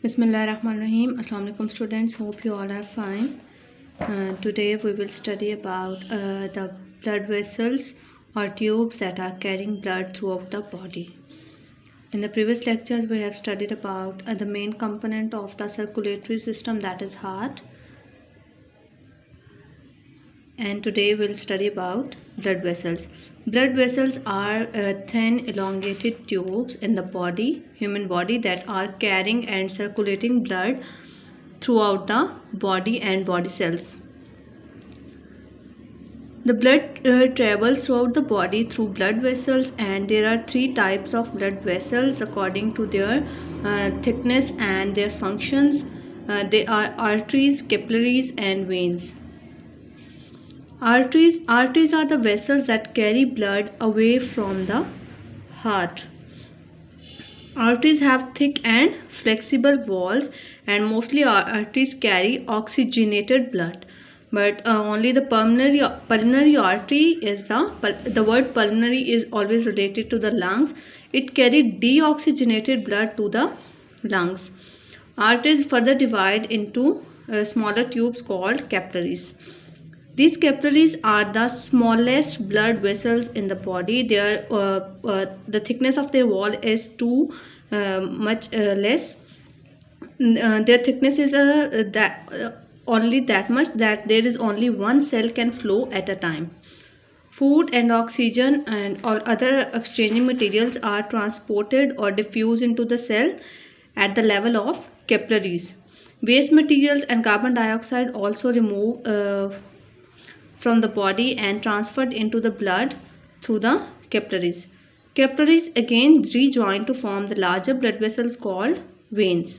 Bismillahirrahmanirrahim. Assalamu alaikum students. Hope you all are fine. Today we will study about the blood vessels or tubes that are carrying blood throughout the body. In the previous lectures we have studied about the main component of the circulatory system, that is heart. And today we'll study about blood vessels. Blood vessels are thin elongated tubes in the body, human body, that are carrying and circulating blood throughout the body and body cells. The blood travels throughout the body through blood vessels, and there are three types of blood vessels according to their thickness and their functions. They are arteries, capillaries and veins. Arteries are the vessels that carry blood away from the heart. Arteries have thick and flexible walls, and mostly arteries carry oxygenated blood. But only the pulmonary artery is the word pulmonary is always related to the lungs. It carries deoxygenated blood to the lungs. Arteries further divide into smaller tubes called capillaries. These capillaries are the smallest blood vessels in the body. The thickness of their wall is too much less. Their thickness is only that much that there is only one cell can flow at a time. Food and oxygen and or other exchanging materials are transported or diffused into the cell at the level of capillaries. Waste materials and carbon dioxide also removed from the body and transferred into the blood through the capillaries. Capillaries again rejoin to form the larger blood vessels called veins.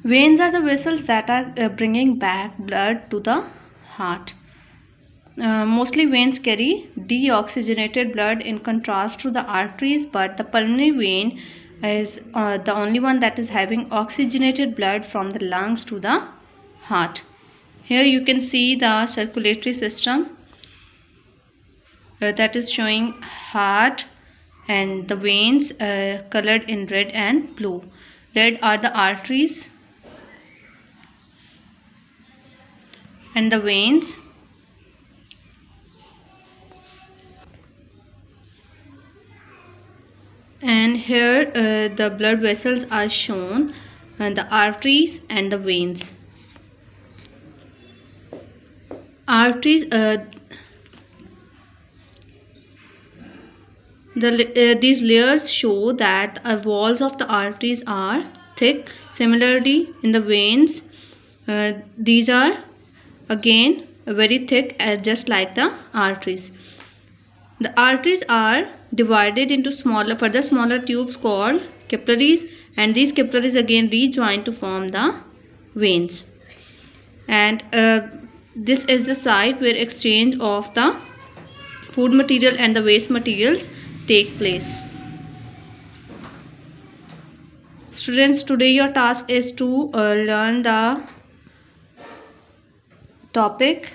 Veins are the vessels that are bringing back blood to the heart. Mostly veins carry deoxygenated blood in contrast to the arteries, but the pulmonary vein is the only one that is having oxygenated blood from the lungs to the heart. Here you can see the circulatory system that is showing heart and the veins colored in red and blue. Red are the arteries and the veins. And here the blood vessels are shown, and the arteries and the veins. Arteries, these layers show that walls of the arteries are thick. Similarly, in the veins, these are again very thick, just like the arteries. The arteries are divided into further smaller tubes called capillaries, and these capillaries again rejoin to form the veins. And this is the site where exchange of the food material and the waste materials take place. Students, today your task is to learn the topic